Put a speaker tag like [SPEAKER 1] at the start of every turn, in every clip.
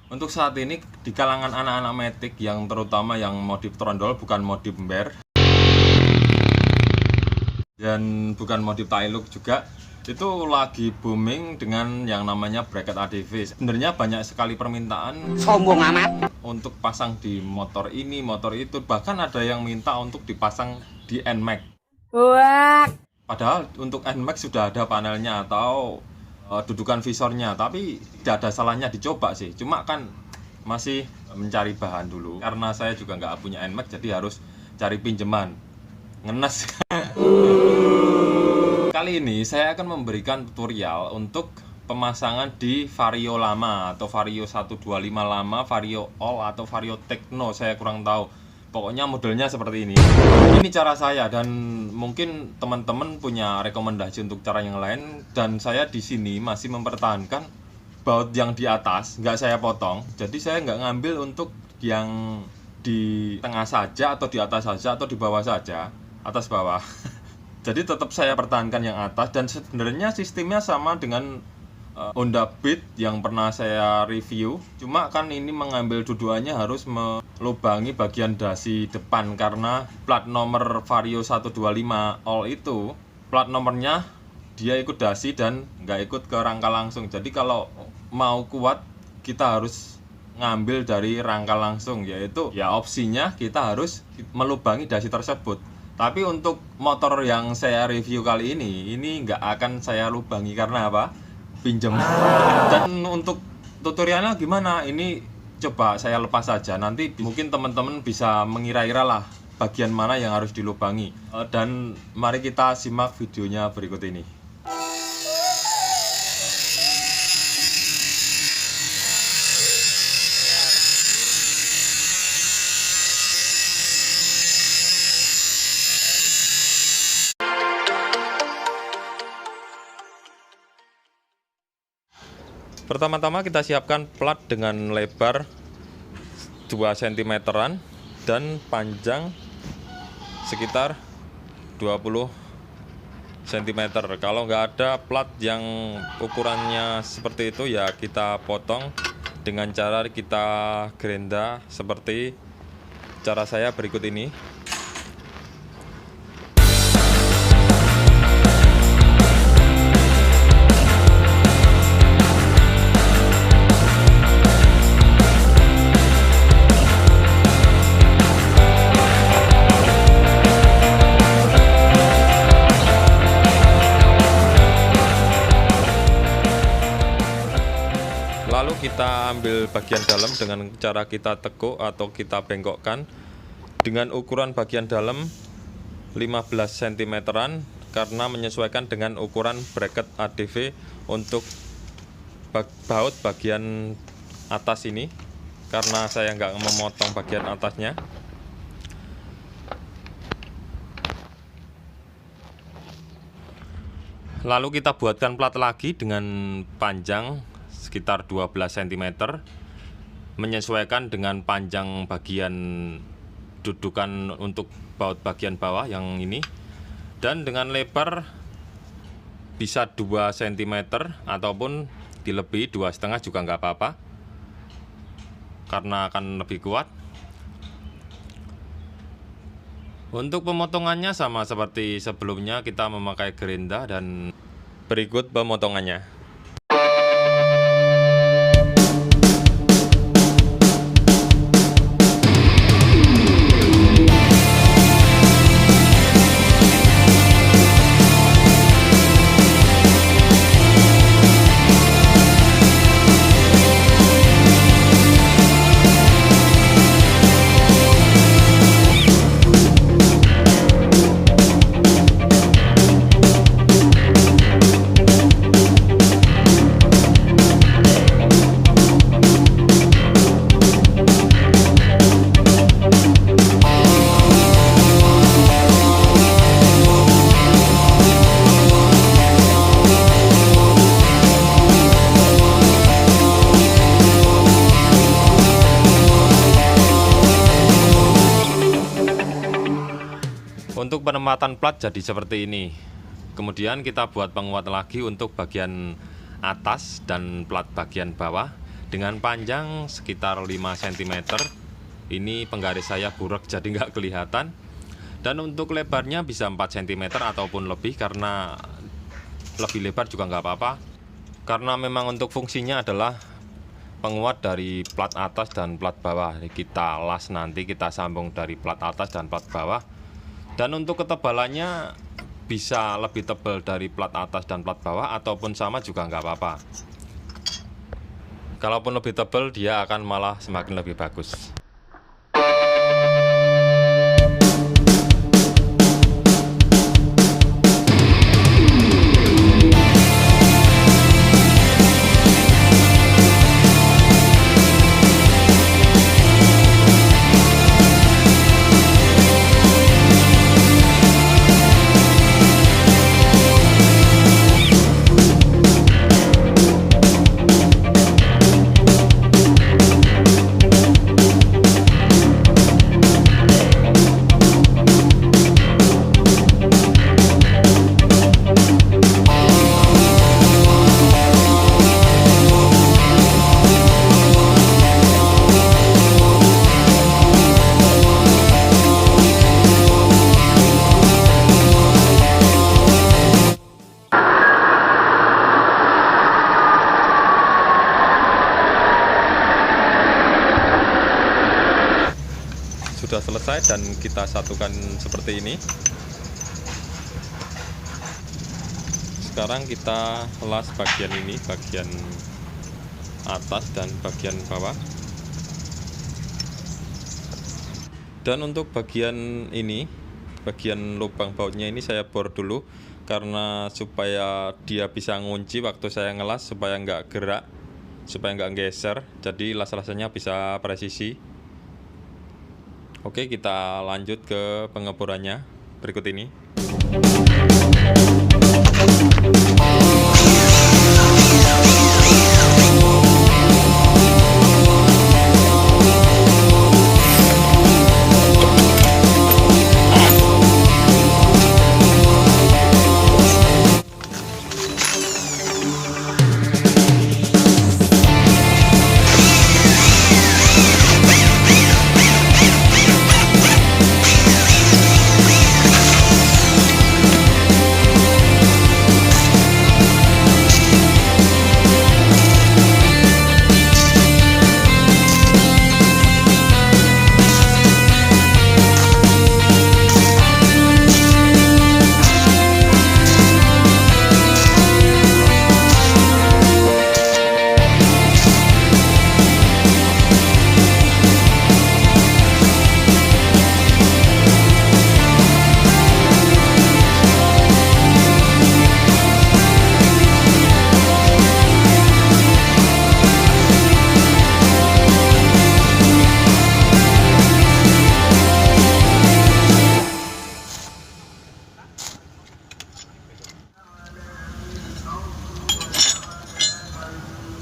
[SPEAKER 1] Untuk saat ini di kalangan anak-anak matic yang terutama yang modif trondol bukan modif ember dan bukan modif tailuk juga, itu lagi booming dengan yang namanya bracket ADV. Sebenarnya banyak sekali permintaan
[SPEAKER 2] Sombong amat.
[SPEAKER 1] untuk pasang di motor ini, motor itu, bahkan ada yang minta untuk dipasang di NMAX.
[SPEAKER 2] Wah.
[SPEAKER 1] Padahal untuk NMAX sudah ada panelnya atau dudukan visornya, tapi tidak ada salahnya dicoba sih. Cuma kan masih mencari bahan dulu. Karena saya juga nggak punya NMAX, jadi harus cari pinjaman. Ngenes. Kali ini saya akan memberikan tutorial untuk pemasangan di Vario lama atau Vario 125 lama, Vario All atau Vario Techno, saya kurang tahu. Pokoknya modelnya seperti ini. Ini cara saya dan mungkin teman-teman punya rekomendasi untuk cara yang lain, dan saya di sini masih mempertahankan baut yang di atas, nggak saya potong. Jadi saya nggak ngambil untuk yang di tengah saja atau di atas saja atau di bawah saja, atas bawah. Jadi tetap saya pertahankan yang atas, dan sebenarnya sistemnya sama dengan Honda Beat yang pernah saya review. Cuma kan ini mengambil dudukannya harus melubangi bagian dasi depan, karena plat nomor Vario 125 All itu plat nomornya dia ikut dasi dan nggak ikut ke rangka langsung. Jadi kalau mau kuat kita harus ngambil dari rangka langsung, yaitu ya opsinya kita harus melubangi dasi tersebut. Tapi untuk motor yang saya review kali ini nggak akan saya lubangi. Karena apa? Pinjam. Dan untuk tutorialnya gimana? Ini coba saya lepas saja. Nanti mungkin teman-teman bisa mengira-ira lah bagian mana yang harus dilubangi. Dan mari kita simak videonya berikut ini. Pertama-tama kita siapkan plat dengan lebar 2 cm-an dan panjang sekitar 20 cm. Kalau nggak ada plat yang ukurannya seperti itu ya kita potong dengan cara kita gerinda seperti cara saya berikut ini. Lalu kita ambil bagian dalam dengan cara kita tekuk atau kita bengkokkan dengan ukuran bagian dalam 15 cm-an, karena menyesuaikan dengan ukuran bracket ADV untuk baut bagian atas ini, karena saya nggak memotong bagian atasnya. Lalu kita buatkan plat lagi dengan panjang sekitar 12 cm, menyesuaikan dengan panjang bagian dudukan untuk baut bagian bawah yang ini, dan dengan lebar bisa 2 cm ataupun dilebihi 2,5 juga nggak apa-apa, karena akan lebih kuat. Untuk pemotongannya sama seperti sebelumnya, kita memakai gerinda dan berikut pemotongannya. Untuk penempatan plat jadi seperti ini. Kemudian kita buat penguat lagi untuk bagian atas dan plat bagian bawah. dengan panjang sekitar 5 cm. Ini penggaris saya burak jadi nggak kelihatan. Dan untuk lebarnya bisa 4 cm ataupun lebih, karena lebih lebar juga nggak apa-apa, karena memang untuk fungsinya adalah penguat dari plat atas dan plat bawah. Kita las nanti, kita sambung dari plat atas dan plat bawah. Dan untuk ketebalannya bisa lebih tebal dari plat atas dan plat bawah, ataupun sama juga nggak apa-apa. Kalaupun lebih tebal, dia akan malah semakin lebih bagus. Sudah selesai dan kita satukan seperti ini. Sekarang kita las bagian ini, bagian atas dan bagian bawah. Dan untuk bagian ini, bagian lubang bautnya ini saya bor dulu, karena supaya dia bisa ngunci waktu saya ngelas, supaya nggak gerak, supaya nggak geser, jadi las-lasannya bisa presisi. Oke, kita lanjut ke pengeborannya berikut ini.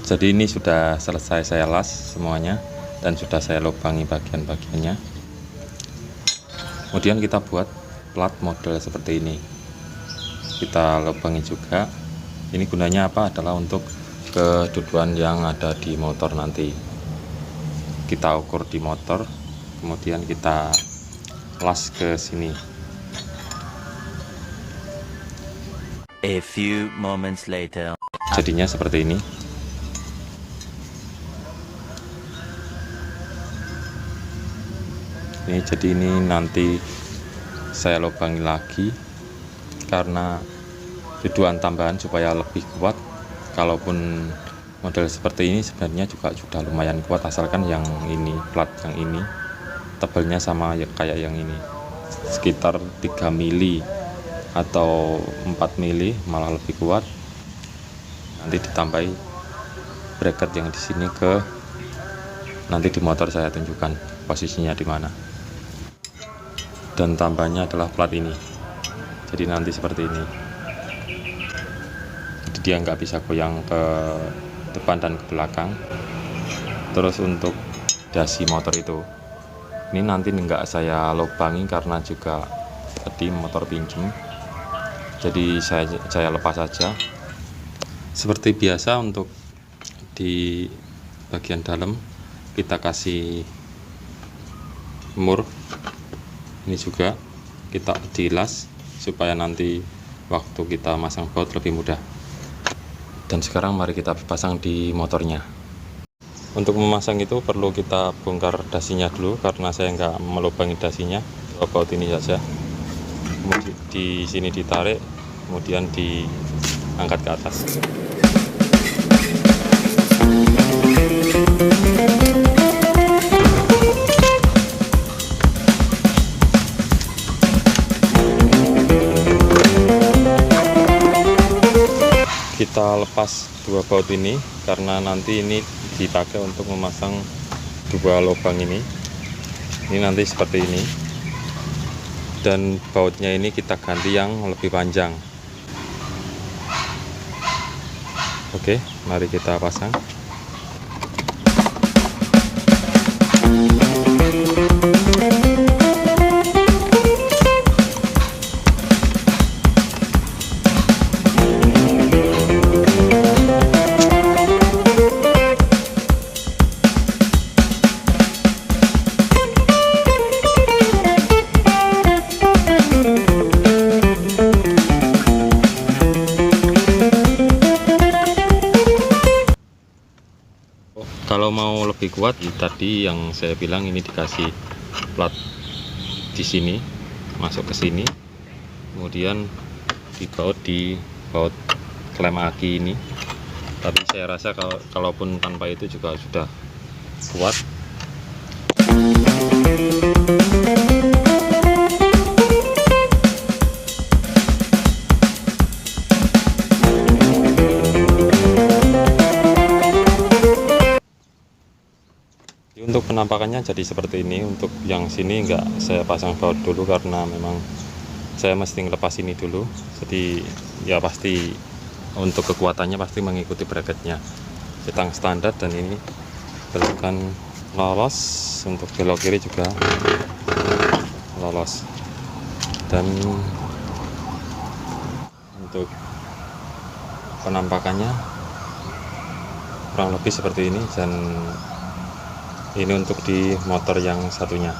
[SPEAKER 1] Jadi ini sudah selesai saya las semuanya dan sudah saya lubangi bagian-bagiannya. Kemudian kita buat plat model seperti ini. Kita lubangi juga. Ini gunanya apa? Adalah untuk kedudukan yang ada di motor nanti. Kita ukur di motor, kemudian kita las ke sini.
[SPEAKER 3] A few moments later.
[SPEAKER 1] Jadinya seperti ini. Jadi ini nanti saya lubangi lagi karena tujuan tambahan supaya lebih kuat. Kalaupun model seperti ini sebenarnya juga sudah lumayan kuat, asalkan yang ini, plat yang ini tebalnya sama ya kayak yang ini, sekitar 3 mili atau 4 mili, malah lebih kuat. Nanti ditambahi bracket yang di sini ke, nanti di motor saya tunjukkan posisinya di mana. Dan tambahnya adalah plat ini, jadi nanti seperti ini, jadi dia nggak bisa goyang ke depan dan ke belakang. Terus untuk dasi motor itu, ini nanti nggak saya lubangi karena juga tadi motor pinjem, jadi saya lepas saja seperti biasa. Untuk di bagian dalam kita kasih mur. Ini juga kita dilas supaya nanti waktu kita masang baut lebih mudah. Dan sekarang mari kita pasang di motornya. Untuk memasang itu perlu kita bongkar dasinya dulu, karena saya nggak melubangi dasinya. Baut ini saja. Kemudian di sini ditarik, kemudian diangkat ke atas. Kita lepas dua baut ini karena nanti ini dipakai untuk memasang dua lubang ini. Ini nanti seperti ini. Dan bautnya ini kita ganti yang lebih panjang. Oke, mari kita pasang. Kalau mau lebih kuat, tadi yang saya bilang ini dikasih plat di sini, masuk ke sini, kemudian dibaut di baut klem aki ini. Tapi saya rasa kalaupun tanpa itu juga sudah kuat. Untuk penampakannya jadi seperti ini. Untuk yang sini nggak saya pasang baut dulu karena memang saya mesti ngelepas ini dulu. Jadi ya pasti untuk kekuatannya pasti mengikuti bracketnya. Setang standar, dan ini belokan lolos. Untuk belok kiri juga lolos. Dan untuk penampakannya kurang lebih seperti ini. Dan ini untuk di motor yang satunya.